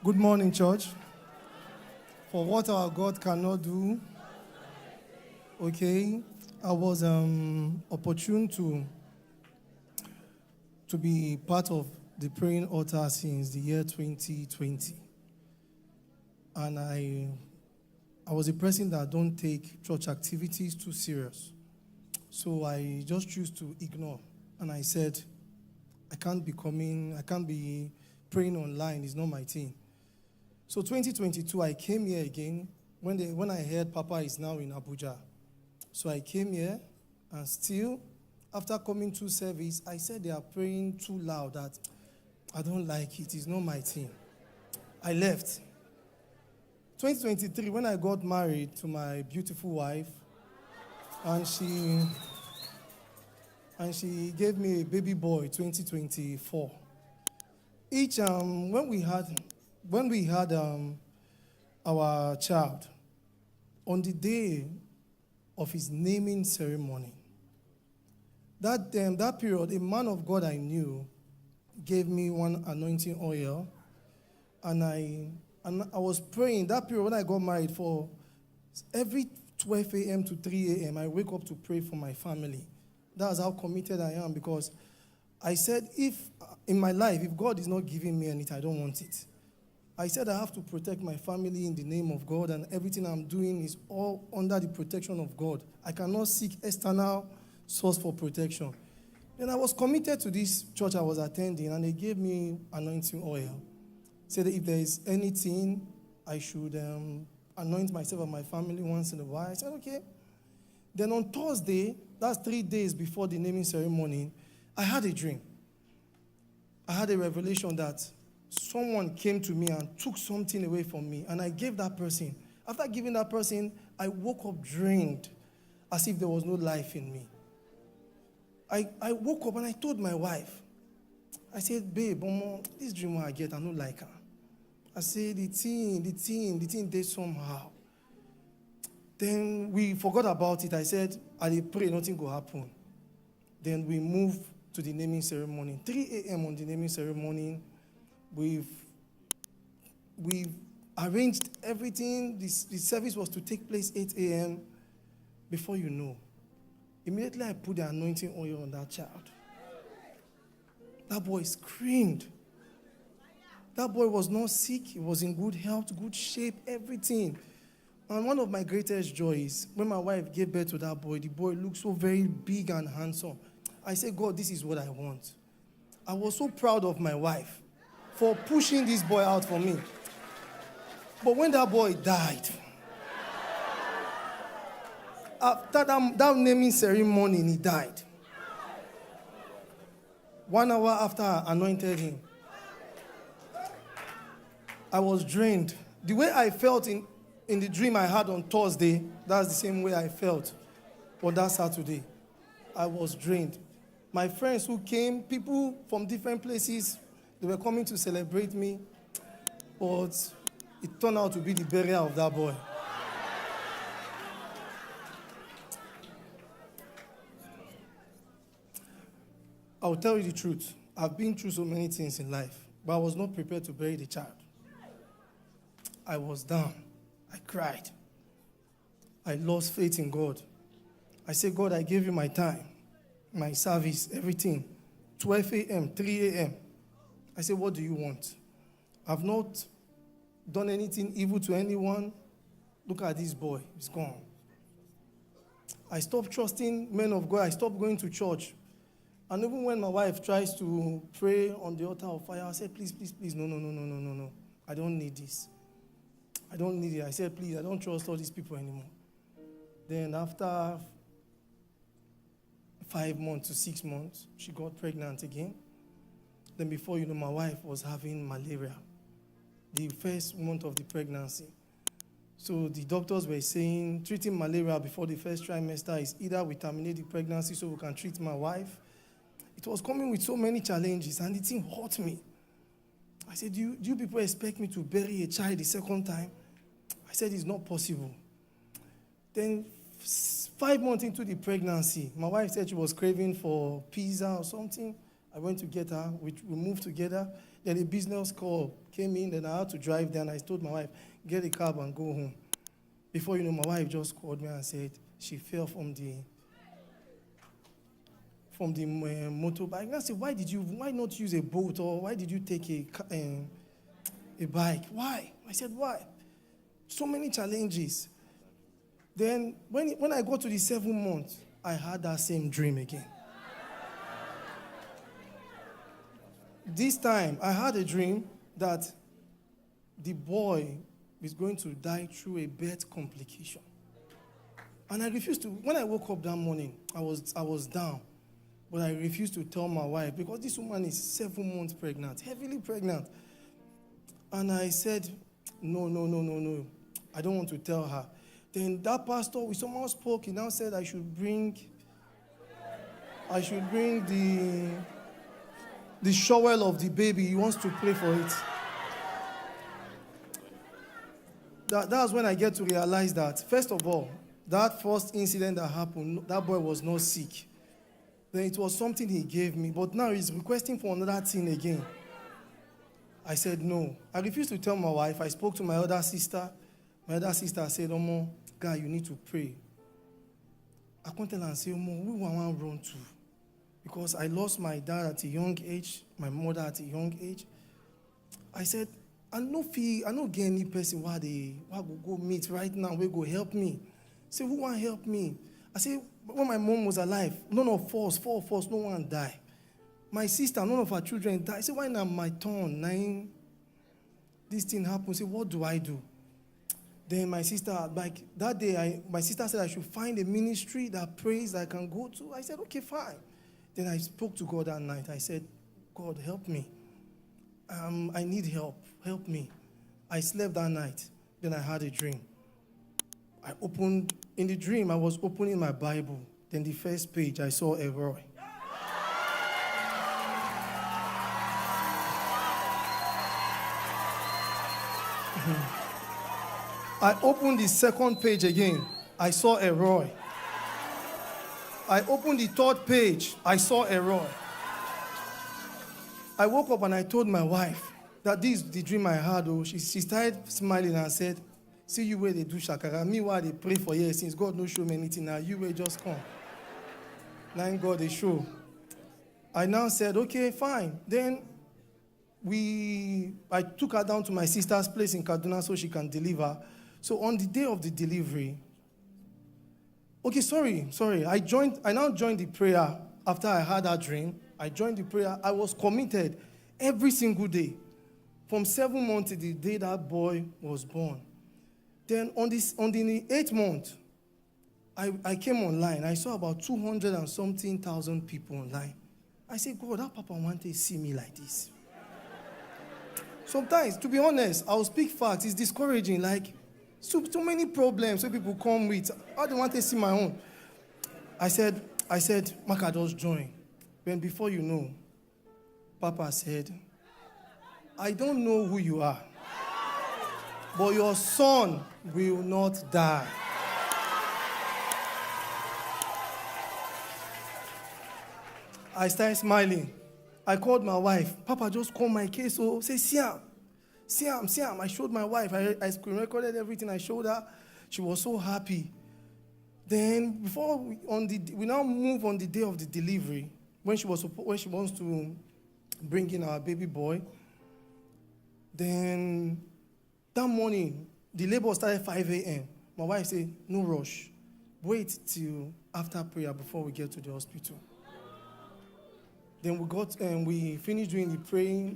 Good morning, church. For what our God cannot do, okay, I was opportune to be part of the praying altar since the year 2020. And I was a person that don't take church activities too serious. So I just choose to ignore. And I said, I can't be praying online, it's not my thing. So 2022, I came here again when I heard Papa is now in Abuja. So I came here, and still, after coming to service, I said they are praying too loud that I don't like it, it's not my thing. I left. 2023, when I got married to my beautiful wife, and she gave me a baby boy, 2024. When we had our child, on the day of his naming ceremony, that period, a man of God I knew gave me one anointing oil, and I was praying. That period when I got married, for every 12 a.m. to 3 a.m., I wake up to pray for my family. That's how committed I am, because I said, in my life, if God is not giving me anything, I don't want it. I said I have to protect my family in the name of God, and everything I'm doing is all under the protection of God. I cannot seek external source for protection. Then I was committed to this church I was attending, and they gave me anointing oil. Said that if there is anything, I should anoint myself and my family once in a while. I said, okay. Then on Thursday, that's 3 days before the naming ceremony, I had a dream. I had a revelation that someone came to me and took something away from me, and I gave that person. After giving that person, I woke up drained, as if there was no life in me. I woke up and I told my wife, I said, babe, this dream I get, I don't like her. I said, the thing did somehow. Then we forgot about it. I said, I pray nothing will happen. Then we moved to the naming ceremony. 3 a.m. on the naming ceremony, we've arranged everything. The service was to take place 8 a.m. Before you know, immediately I put the anointing oil on that child. That boy screamed. That boy was not sick. He was in good health, good shape, everything. And one of my greatest joys, when my wife gave birth to that boy, the boy looked so very big and handsome. I said, God, this is what I want. I was so proud of my wife for pushing this boy out for me. But when that boy died, after that naming ceremony, he died. 1 hour after I anointed him, I was drained. The way I felt in the dream I had on Thursday, that's the same way I felt on that Saturday. I was drained. My friends who came, people from different places, they were coming to celebrate me, but it turned out to be the burial of that boy. I'll tell you the truth. I've been through so many things in life, but I was not prepared to bury the child. I was down. I cried. I lost faith in God. I said, God, I gave you my time, my service, everything. 12 a.m., 3 a.m. I said, what do you want? I've not done anything evil to anyone. Look at this boy. He's gone. I stopped trusting men of God. I stopped going to church. And even when my wife tries to pray on the altar of fire, I said, please, please, please, no. I don't need this. I don't need it. I said, please, I don't trust all these people anymore. Then after 5 months to 6 months, she got pregnant again. Then before you know, my wife was having malaria, the first month of the pregnancy. So the doctors were saying treating malaria before the first trimester is either we terminate the pregnancy so we can treat my wife. It was coming with so many challenges, and the thing hurt me. I said, do you people expect me to bury a child the second time? I said, it's not possible. Then 5 months into the pregnancy, my wife said she was craving for pizza or something. I went to get her. We moved together. Then a business call came in. Then I had to drive there. And I told my wife, get a cab and go home. Before you know, my wife just called me and said she fell from the motorbike. And I said, why not use a boat, or why did you take a bike? Why? I said, why? So many challenges. Then when I got to the 7th month, I had that same dream again. This time, I had a dream that the boy is going to die through a birth complication. And I refused to. When I woke up that morning, I was down. But I refused to tell my wife, because this woman is 7 months pregnant, heavily pregnant. And I said, no. I don't want to tell her. Then that pastor, we somehow spoke. He now said I should bring the shovel of the baby. He wants to pray for it. That's when I get to realize that, first of all, that first incident that happened, that boy was not sick. Then it was something he gave me. But now he's requesting for another thing again. I said no. I refused to tell my wife. I spoke to my other sister. My other sister said, Omo, guy, you need to pray. I can't tell her and say, Omo, who I want to run to? Because I lost my dad at a young age, my mother at a young age. I said, I no get any person why go meet right now, will go help me. Say, who want to help me? I said, when my mom was alive, none of us, 4 of us, no one died. My sister, none of her children died. I said, why now my turn? This thing happened. I said, what do I do? Then my sister, like that day, my sister said I should find a ministry that prays that I can go to. I said, okay, fine. Then I spoke to God that night. I said, God, help me. I need help. Help me. I slept that night. Then I had a dream. In the dream, I was opening my Bible. Then the first page, I saw a Roy. I opened the second page again. I saw a Roy. I opened the third page. I saw a Roy. I woke up and I told my wife that this is the dream I had. Oh, she started smiling and said, see you where they do shakara. Me while they pray for years since God no show me anything. Now you will just come. Now God they show. I now said, okay, fine. Then I took her down to my sister's place in Kaduna so she can deliver. So on the day of the delivery, okay, sorry. I now joined the prayer after I had that dream. I joined the prayer. I was committed every single day. From 7 months to the day that boy was born. Then on the 8th month, I came online. I saw about 200 and something thousand people online. I said, God, that Papa wanted to see me like this. Sometimes, to be honest, I'll speak facts. It's discouraging. Like, so many problems so people come with. How do they want to see my own? I said, Maka, just join. When before you know, Papa said, I don't know who you are, but your son will not die. I started smiling. I called my wife. Papa just called my case. So say, Siam. I showed my wife. I screen recorded everything. I showed her. She was so happy. Then we now move on the day of the delivery when she wants to bring in our baby boy. Then that morning, the labor started at 5 a.m. My wife said, no rush. Wait till after prayer before we get to the hospital. Then we finished doing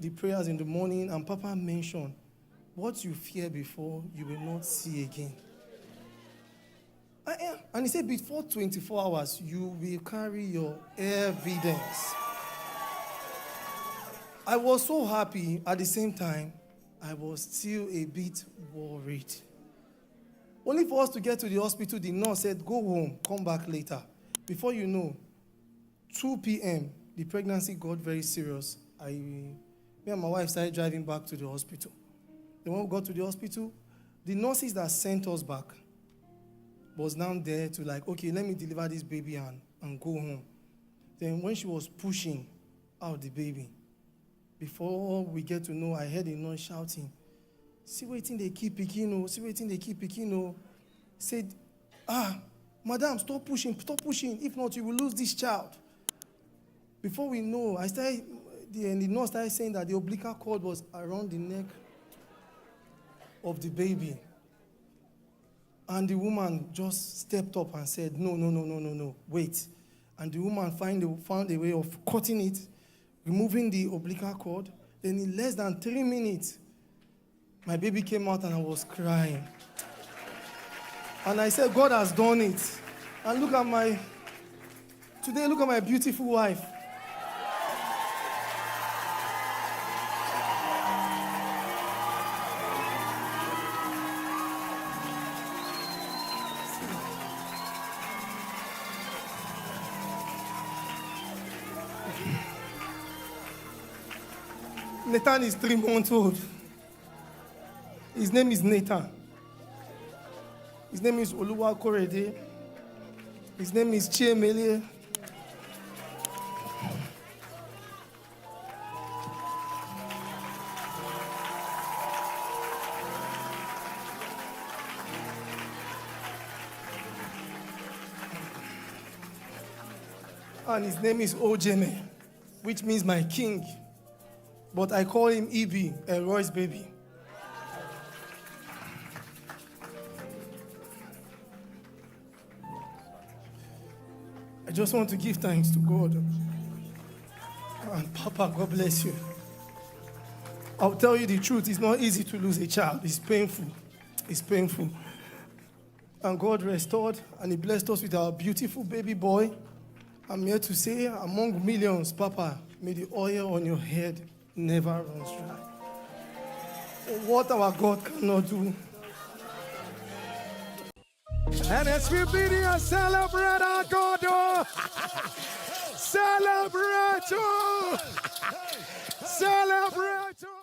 the prayers in the morning, and Papa mentioned, what you fear before, you will not see again. And he said, before 24 hours, you will carry your evidence. I was so happy. At the same time, I was still a bit worried. Only for us to get to the hospital, the nurse said, go home, come back later. Before you know, 2 p.m., the pregnancy got very serious. Me and my wife started driving back to the hospital. Then when we got to the hospital, the nurses that sent us back was now there to okay, let me deliver this baby and go home. Then when she was pushing, out the baby. Before we get to know, I heard a noise shouting, "See waiting they keep picking, oh, see waiting they keep picking, oh." Said, "Madam, stop pushing. If not, you will lose this child." Before we know, the nurse started saying that the umbilical cord was around the neck of the baby. And the woman just stepped up and said, no, wait. And the woman found a way of cutting it, removing the umbilical cord. Then in less than 3 minutes, my baby came out and I was crying. And I said, God has done it. And look at my beautiful wife. Nathan is 3 months old. His name is Nathan. His name is Oluwa Korede. His name is Chiemele. And his name is Ojeme, which means my king. But I call him EB, Elroy's baby. I just want to give thanks to God. And Papa, God bless you. I'll tell you the truth, it's not easy to lose a child. It's painful. It's painful. And God restored and He blessed us with our beautiful baby boy. I'm here to say, among millions, Papa, may the oil on your head never runs dry. What our God cannot do. NSPPD, celebrate our God. Celebrate. Celebrate.